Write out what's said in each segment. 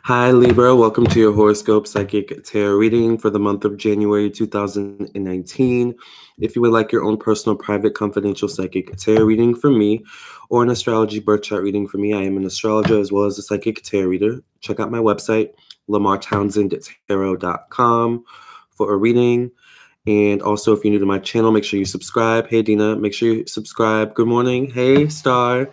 Hi Libra, welcome to your horoscope psychic tarot reading for the month of January 2019. If you would like your own personal, private, confidential psychic tarot reading from me or an astrology birth chart reading from me, I am an astrologer as well as a psychic tarot reader. Check out my website, lamarrtownsendtarot.com for a reading. And also, if you're new to my channel, make sure you subscribe. Hey Dina, make sure you subscribe. Good morning. Hey Star.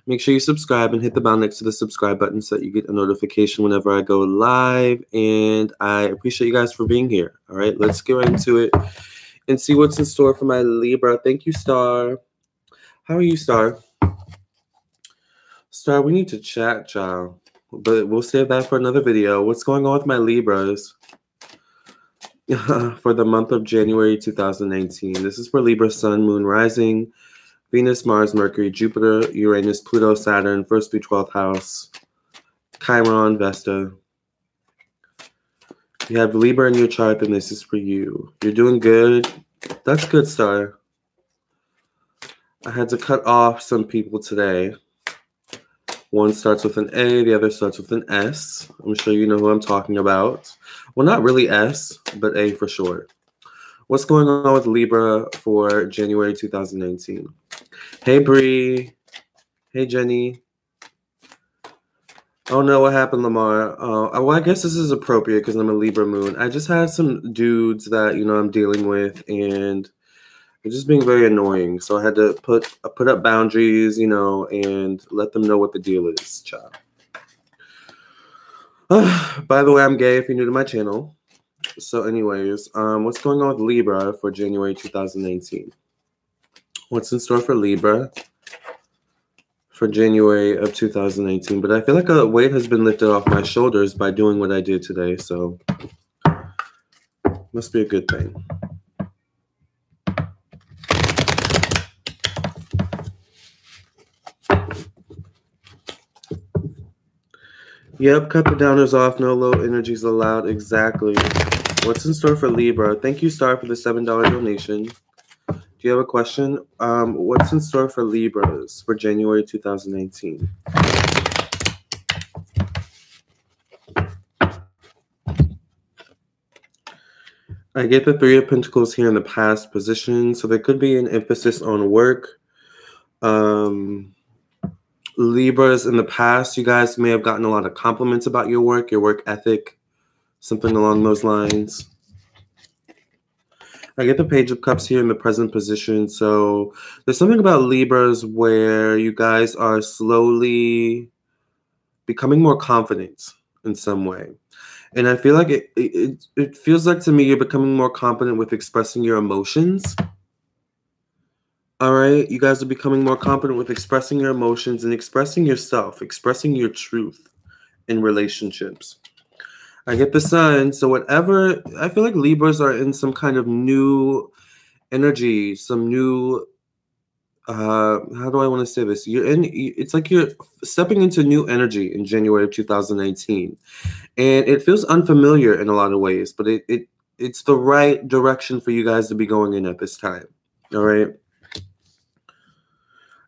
Make sure you subscribe and hit the bell next to the subscribe button so that you get a notification whenever I go live. And I appreciate you guys for being here. All right, let's get right into it and see what's in store for my Libra. Thank you, Star. How are you, Star? Star, we need to chat, child. But we'll save that for another video. What's going on with my Libras for the month of January 2019? This is for Libra, Sun, Moon, Rising, Venus, Mars, Mercury, Jupiter, Uranus, Pluto, Saturn, 1st through 12th house, Chiron, Vesta. You have Libra in your chart, then this is for you. You're doing good. That's good, Star. I had to cut off some people today. One starts with an A, the other starts with an S. I'm sure you know who I'm talking about. Well, not really S, but A for short. What's going on with Libra for January 2019? Hey, Bree. Hey, Jenny. Oh, no, what happened, Lamarr? Well, I guess this is appropriate because I'm a Libra moon. I just had some dudes that, I'm dealing with, and they're just being very annoying. So I had to put up boundaries, and let them know what the deal is, child. By the way, I'm gay if you're new to my channel. So anyways, what's going on with Libra for January 2019? What's in store for Libra for January of 2019? But I feel like a weight has been lifted off my shoulders by doing what I did today. So must be a good thing. Yep, cut the downers off. No low energies allowed. Exactly. What's in store for Libra? Thank you, Star, for the $7 donation. Do you have a question? What's in store for Libras for January 2019? I get the Three of Pentacles here in the past position, so there could be an emphasis on work. Libras, in the past, you guys may have gotten a lot of compliments about your work ethic, something along those lines. I get the Page of Cups here in the present position. So there's something about Libras where you guys are slowly becoming more confident in some way. And I feel like it feels like to me you're becoming more confident with expressing your emotions. All right, you guys are becoming more confident with expressing your emotions and expressing yourself, expressing your truth in relationships. I get the Sun. So whatever, I feel like Libras are in some kind of new energy, some new, how do I want to say this? It's like you're stepping into new energy in January of 2019. And it feels unfamiliar in a lot of ways, but it's the right direction for you guys to be going in at this time. All right.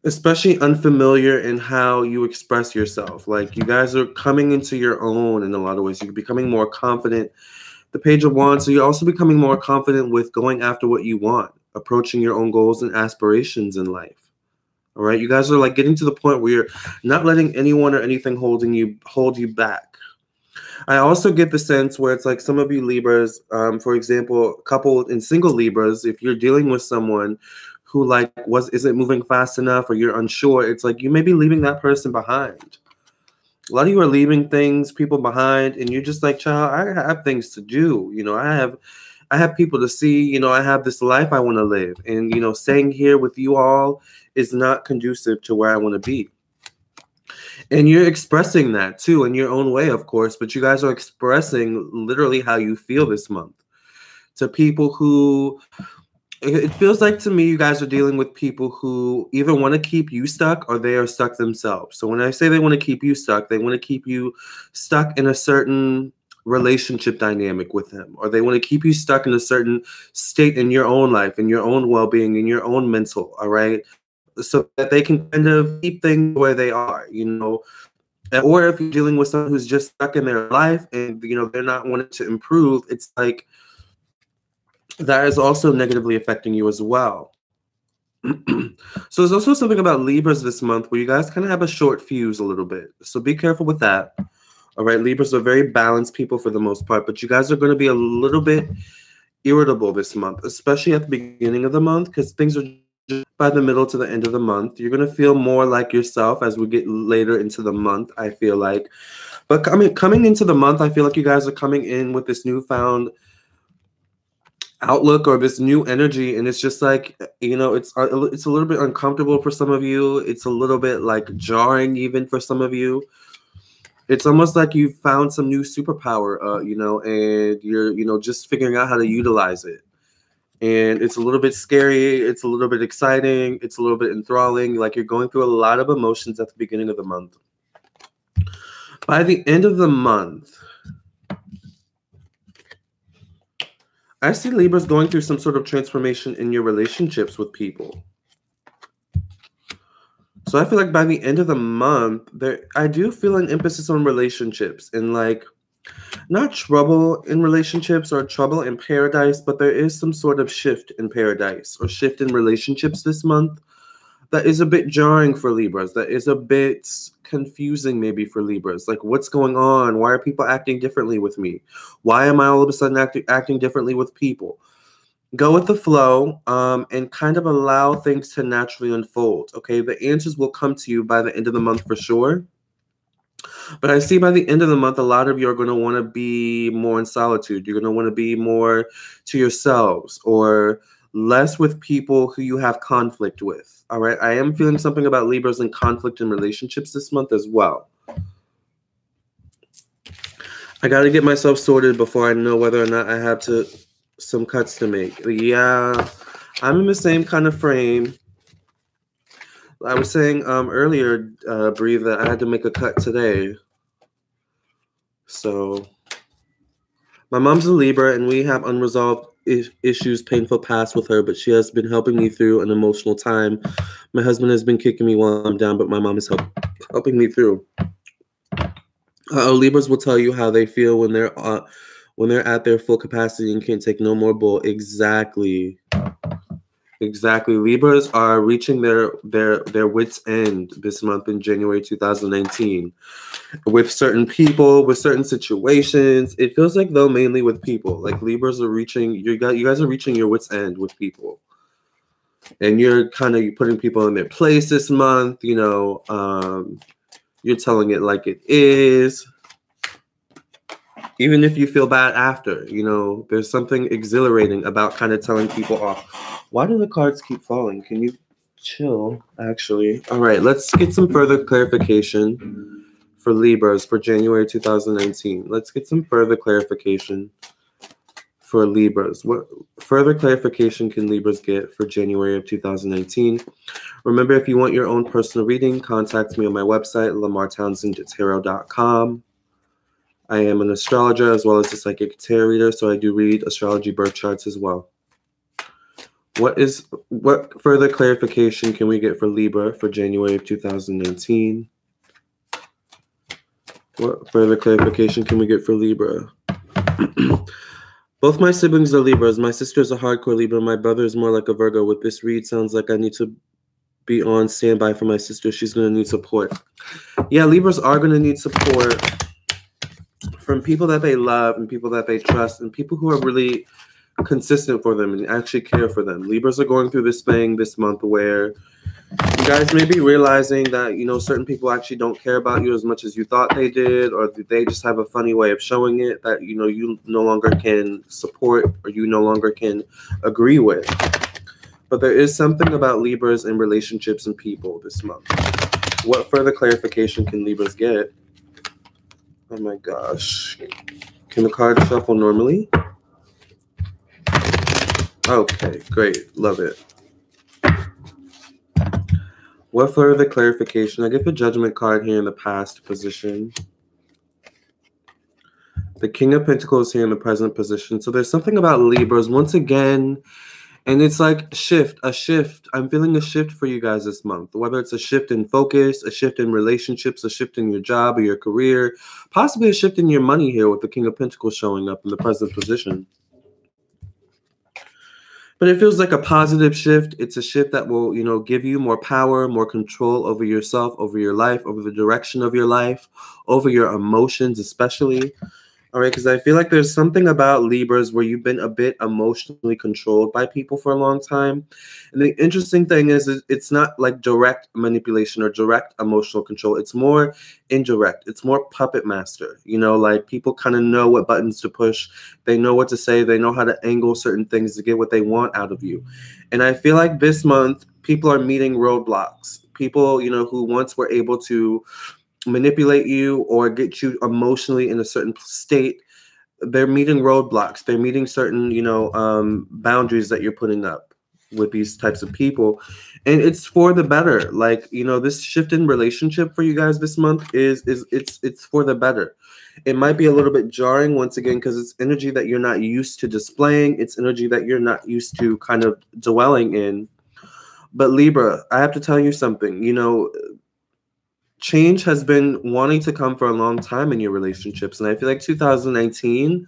Especially unfamiliar in how you express yourself. Like you guys are coming into your own in a lot of ways. You're becoming more confident. The Page of Wands, so you're also becoming more confident with going after what you want, approaching your own goals and aspirations in life. All right, you guys are like getting to the point where you're not letting anyone or anything hold you back. I also get the sense where it's like some of you Libras, for example, couple in single Libras, if you're dealing with someone who isn't moving fast enough or you're unsure, it's like you may be leaving that person behind. A lot of you are leaving people behind, and you're just like, child, I have things to do. I have people to see. I have this life I want to live, and staying here with you all is not conducive to where I want to be. And you're expressing that too in your own way, of course, but you guys are expressing literally how you feel this month to people who. It feels like to me you guys are dealing with people who either want to keep you stuck or they are stuck themselves. So when I say they want to keep you stuck, they want to keep you stuck in a certain relationship dynamic with them, or they want to keep you stuck in a certain state in your own life, in your own well-being, in your own mental, all right? So that they can kind of keep things where they are, Or if you're dealing with someone who's just stuck in their life and, they're not wanting to improve, it's like that is also negatively affecting you as well. So there's also something about Libras this month where you guys kind of have a short fuse a little bit. So be careful with that. All right, Libras are very balanced people for the most part, but you guys are going to be a little bit irritable this month, especially at the beginning of the month, because things are just by the middle to the end of the month. You're going to feel more like yourself as we get later into the month, I feel like. But coming into the month, I feel like you guys are coming in with this newfound outlook or this new energy, and it's just like, it's a little bit uncomfortable for some of you. It's a little bit like jarring even for some of you. It's almost like you found some new superpower, and you're, just figuring out how to utilize it. And it's a little bit scary. It's a little bit exciting. It's a little bit enthralling. Like you're going through a lot of emotions at the beginning of the month. By the end of the month, I see Libras going through some sort of transformation in your relationships with people. So I feel like by the end of the month, I do feel an emphasis on relationships and like not trouble in relationships or trouble in paradise, but there is some sort of shift in paradise or shift in relationships this month that is a bit jarring for Libras, that is a bit confusing maybe for Libras. Like, what's going on? Why are people acting differently with me? Why am I all of a sudden acting differently with people? Go with the flow and kind of allow things to naturally unfold, okay? The answers will come to you by the end of the month for sure. But I see by the end of the month, a lot of you are going to want to be more in solitude. You're going to want to be more to yourselves or less with people who you have conflict with, all right? I am feeling something about Libras and conflict in relationships this month as well. I got to get myself sorted before I know whether or not I have some cuts to make. Yeah, I'm in the same kind of frame. I was saying earlier, Bree, that I had to make a cut today. So my mom's a Libra, and we have unresolved issues, painful past with her, but she has been helping me through an emotional time. My husband has been kicking me while I'm down, but my mom is helping me through. Libras will tell you how they feel when they're at their full capacity and can't take no more bull. Exactly. Libras are reaching their wits' end this month in January 2019 with certain people, with certain situations. It feels like, though, mainly with people. Like Libras are reaching, you guys are reaching your wits' end with people. And you're kind of putting people in their place this month, you're telling it like it is. Even if you feel bad after, there's something exhilarating about kind of telling people off. Why do the cards keep falling? Can you chill, actually? All right, let's get some further clarification for Libras for January 2019. Let's get some further clarification for Libras. What further clarification can Libras get for January of 2019? Remember, if you want your own personal reading, contact me on my website, lamarrtownsend.tarot.com. I am an astrologer as well as a psychic tarot reader, so I do read astrology birth charts as well. What further clarification can we get for Libra for January of 2019? What further clarification can we get for Libra? Both my siblings are Libras. My sister is a hardcore Libra. My brother is more like a Virgo. With this read, sounds like I need to be on standby for my sister. She's going to need support. Yeah, Libras are going to need support from people that they love and people that they trust and people who are really consistent for them and actually care for them. Libras are going through this thing this month where you guys may be realizing that, certain people actually don't care about you as much as you thought they did, or they just have a funny way of showing it that, you no longer can support or you no longer can agree with. But there is something about Libras and relationships and people this month. What further clarification can Libras get? Oh my gosh. Can the card shuffle normally? Okay, great. Love it. What further clarification? I get the Judgment card here in the past position. The King of Pentacles here in the present position. So there's something about Libras. Once again, And it's like a shift. I'm feeling a shift for you guys this month, whether it's a shift in focus, a shift in relationships, a shift in your job or your career, possibly a shift in your money here with the King of Pentacles showing up in the present position. But it feels like a positive shift. It's a shift that will, give you more power, more control over yourself, over your life, over the direction of your life, over your emotions, especially. All right, because I feel like there's something about Libras where you've been a bit emotionally controlled by people for a long time. And the interesting thing is it's not like direct manipulation or direct emotional control. It's more indirect. It's more puppet master. Like people kind of know what buttons to push. They know what to say. They know how to angle certain things to get what they want out of you. And I feel like this month, people are meeting roadblocks. People, who once were able to manipulate you or get you emotionally in a certain state, they're meeting roadblocks. They're meeting certain, boundaries that you're putting up with these types of people. And it's for the better. Like, this shift in relationship for you guys this month it's for the better. It might be a little bit jarring once again, because it's energy that you're not used to displaying. It's energy that you're not used to kind of dwelling in. But Libra, I have to tell you something, change has been wanting to come for a long time in your relationships. And I feel like 2019,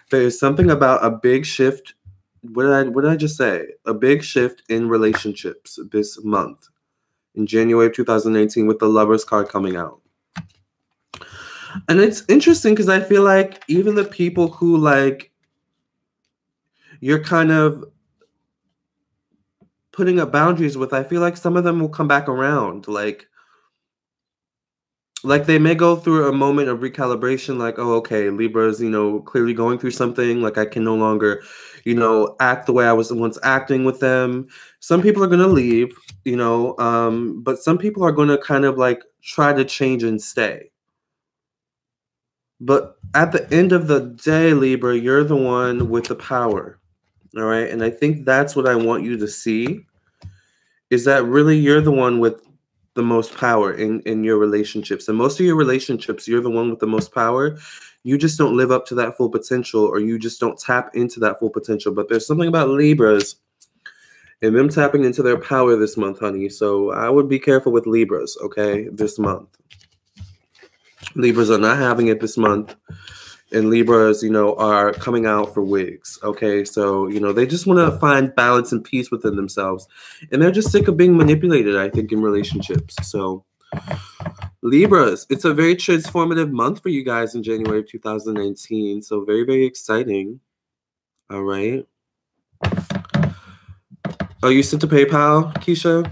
there's something about a big shift. What did I just say? A big shift in relationships this month in January of 2019 with the Lovers card coming out. And it's interesting because I feel like even the people who like you're kind of putting up boundaries with, I feel like some of them will come back around. Like they may go through a moment of recalibration, like, oh, okay, Libra's, clearly going through something. Like I can no longer, act the way I was once acting with them. Some people are going to leave, but some people are going to kind of like try to change and stay. But at the end of the day, Libra, you're the one with the power. All right. And I think that's what I want you to see, is that really you're the one with the most power in your relationships. And most of your relationships, you're the one with the most power. You just don't live up to that full potential, or you just don't tap into that full potential. But there's something about Libras and them tapping into their power this month, honey. So I would be careful with Libras, okay, this month. Libras are not having it this month. And Libras, are coming out for wigs, okay? So, they just want to find balance and peace within themselves. And they're just sick of being manipulated, I think, in relationships. So, Libras, it's a very transformative month for you guys in January of 2019. So, very, very exciting. All right. Oh, you sent to PayPal, Keisha?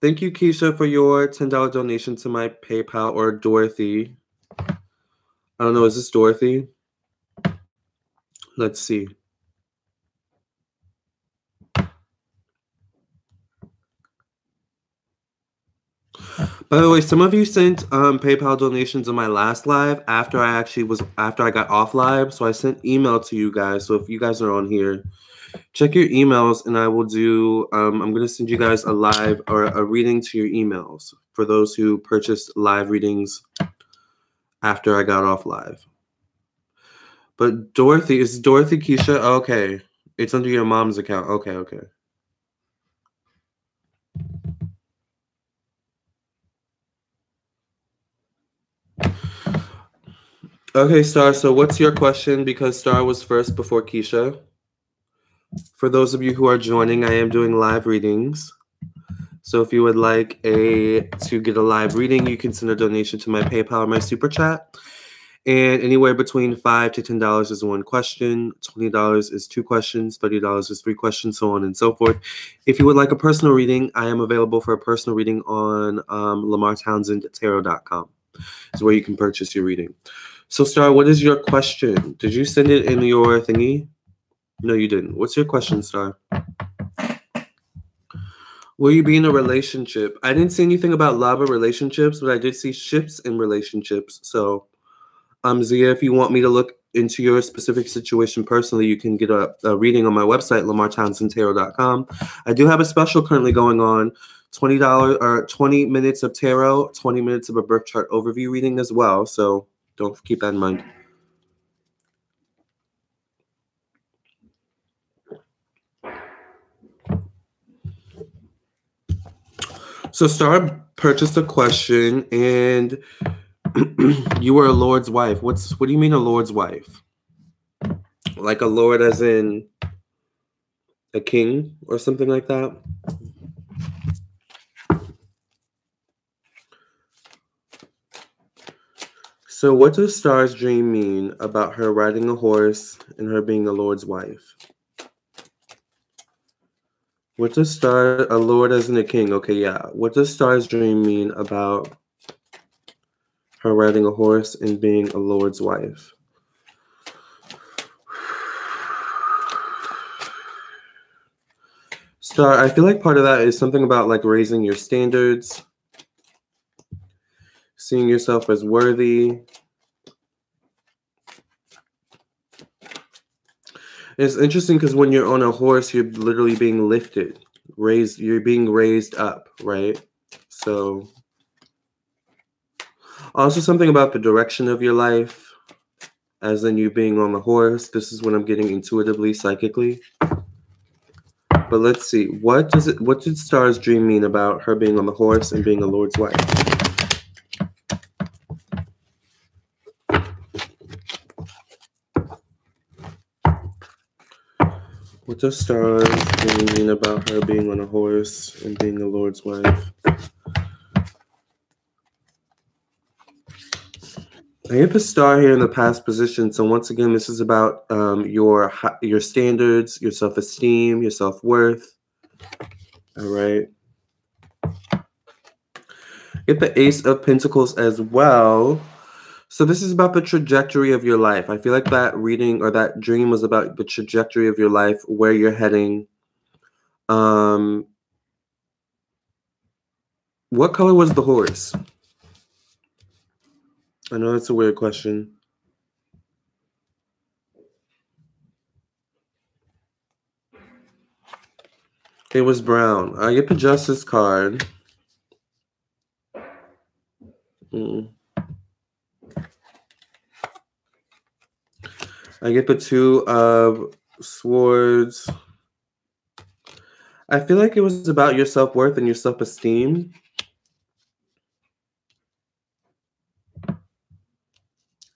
Thank you, Keisha, for your $10 donation to my PayPal, or Dorothy. I don't know. Is this Dorothy? Let's see. By the way, some of you sent PayPal donations on my last live after I got off live. So I sent email to you guys. So if you guys are on here, check your emails, and I will do. I'm gonna send you guys a live or a reading to your emails for those who purchased live readings after I got off live. But Dorothy, is Dorothy Keisha? Okay. It's under your mom's account. Okay. Okay, Star. So what's your question? Because Star was first before Keisha. For those of you who are joining, I am doing live readings. So if you would like to get a live reading, you can send a donation to my PayPal or my Super Chat. And anywhere between $5 to $10 is one question, $20 is two questions, $30 is three questions, so on and so forth. If you would like a personal reading, I am available for a personal reading on LamarrTownsendTarot.com. Is where you can purchase your reading. So, Star, what is your question? Did you send it in your thingy? No, you didn't. What's your question, Star? Will you be in a relationship? I didn't see anything about love or relationships, but I did see shifts in relationships. So, Zia, if you want me to look into your specific situation personally, you can get a reading on my website, LamarrTownsendTarot.com. I do have a special currently going on, $20 or 20 minutes of tarot, 20 minutes of a birth chart overview reading as well. So don't keep that in mind. So Star purchased a question, and you were a lord's wife. What do you mean a lord's wife? Like a lord as in a king or something like that? So what does Star's dream mean about her riding a horse and her being a lord's wife? What does a lord as in a king? Okay, yeah. What does Star's dream mean about her riding a horse and being a lord's wife? Star, I feel like part of that is something about like raising your standards, seeing yourself as worthy. It's interesting because when you're on a horse, you're literally being lifted, raised. You're being raised up, right? So also something about the direction of your life, as in you being on the horse. This is what I'm getting intuitively, psychically. But let's see. What did Star's dream mean about her being on the horse and being a lord's wife? What does Star's dream mean about her being on a horse and being a lord's wife? I have a star here in the past position. So once again, this is about your standards, your self-esteem, your self-worth. All right. Get the Ace of Pentacles as well. So this is about the trajectory of your life. I feel like that reading or that dream was about the trajectory of your life, where you're heading. What color was the horse? I know that's a weird question. It was brown. I get the Justice card. I get the Two of Swords. I feel like it was about your self-worth and your self-esteem.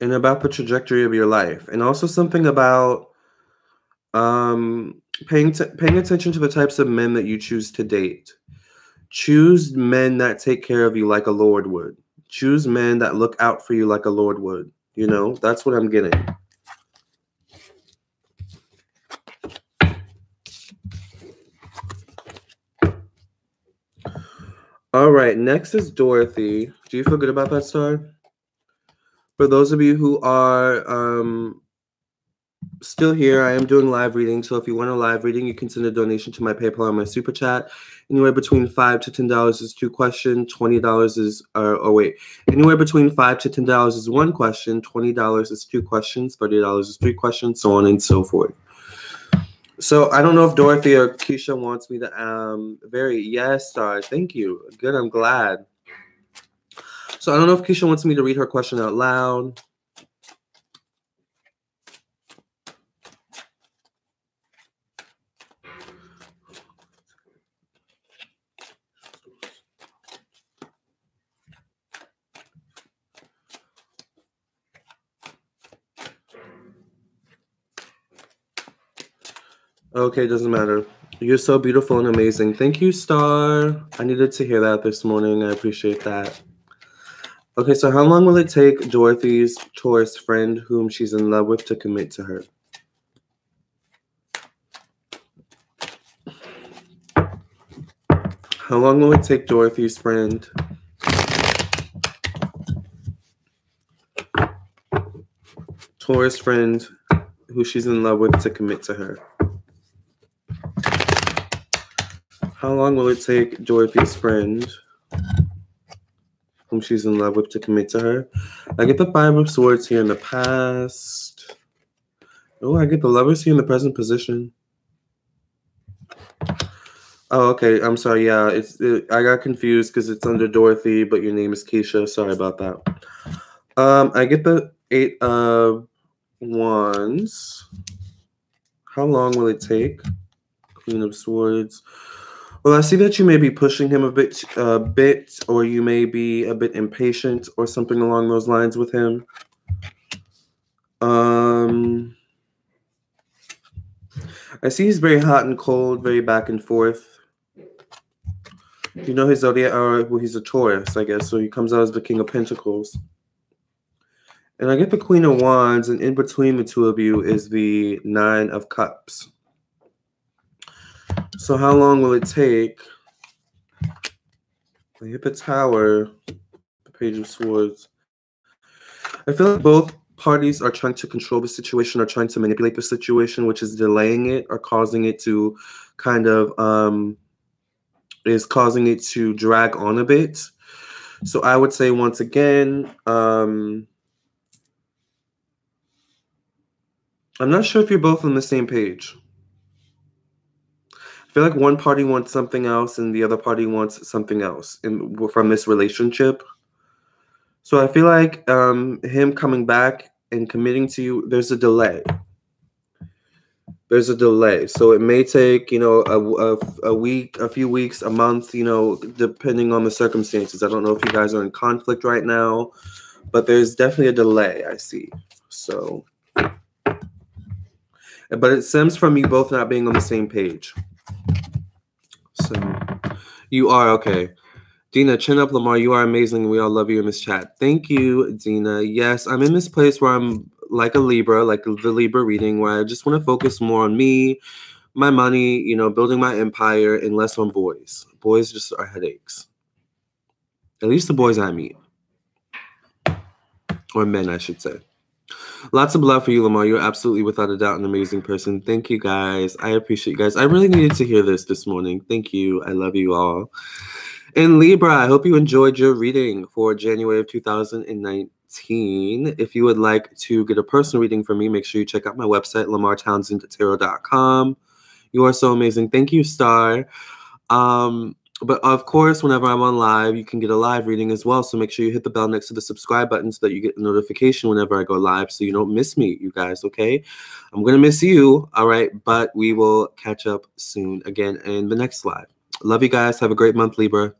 And about the trajectory of your life. And also something about paying attention to the types of men that you choose to date. Choose men that take care of you like a lord would. Choose men that look out for you like a lord would. You know, that's what I'm getting. All right, next is Dorothy. Do you feel good about that, Star? For those of you who are still here, I am doing live reading. So if you want a live reading, you can send a donation to my PayPal or my Super Chat. Anywhere between $5 to $10 is 2 questions. $20 is, anywhere between $5 to $10 is 1 question. $20 is 2 questions. $30 is 3 questions, so on and so forth. So I don't know if Dorothy or Keisha wants me to, yes, Star, thank you. Good, I'm glad. So I don't know if Keisha wants me to read her question out loud. Okay, doesn't matter. You're so beautiful and amazing. Thank you, Star. I needed to hear that this morning. I appreciate that. Okay, so how long will it take Dorothy's Taurus friend whom she's in love with to commit to her? How long will it take Dorothy's friend Taurus friend who she's in love with to commit to her? How long will it take Dorothy's friend whom she's in love with to commit to her? I get the 5 of Swords here in the past. Oh, I get the Lovers here in the present position. Oh, okay. I'm sorry. Yeah, I got confused because it's under Dorothy, but your name is Keisha. Sorry about that. I get the 8 of Wands. How long will it take? Queen of Swords. Well, I see that you may be pushing him a bit, or you may be a bit impatient or something along those lines with him. I see he's very hot and cold, very back and forth. You know his zodiac, well, he's a Taurus, I guess, so he comes out as the King of Pentacles. And I get the Queen of Wands, and in between the two of you is the Nine of Cups. So how long will it take? I hit the Tower, the Page of Swords. I feel like both parties are trying to control the situation or trying to manipulate the situation, which is delaying it or causing it to kind of is causing it to drag on a bit. So I would say once again, I'm not sure if you're both on the same page. I feel like one party wants something else and the other party wants something else from this relationship. So I feel like him coming back and committing to you, there's a delay. There's a delay. So it may take, you know, a week, a few weeks, a month, you know, depending on the circumstances. I don't know if you guys are in conflict right now, but there's definitely a delay, I see. So, but it stems from you both not being on the same page. So you are okay. Dina, chin up, Lamarr. You are amazing. We all love you in this chat. Thank you, Dina. Yes, I'm in this place where I'm like a Libra, like the Libra reading, where I just want to focus more on me, my money, you know, building my empire, and less on boys. Boys just are headaches. At least the boys I meet. Or men, I should say. Lots of love for you, Lamarr. You're absolutely, without a doubt, an amazing person. Thank you, guys. I appreciate you guys. I really needed to hear this morning. Thank you. I love you all. And Libra, I hope you enjoyed your reading for January of 2019. If you would like to get a personal reading from me, make sure you check out my website, lamarrtownsendtarot.com. You are so amazing. Thank you, Star. But of course, whenever I'm on live, you can get a live reading as well. So make sure you hit the bell next to the subscribe button so that you get a notification whenever I go live so you don't miss me, you guys, okay? I'm going to miss you, all right? But we will catch up soon again in the next live. Love you guys. Have a great month, Libra.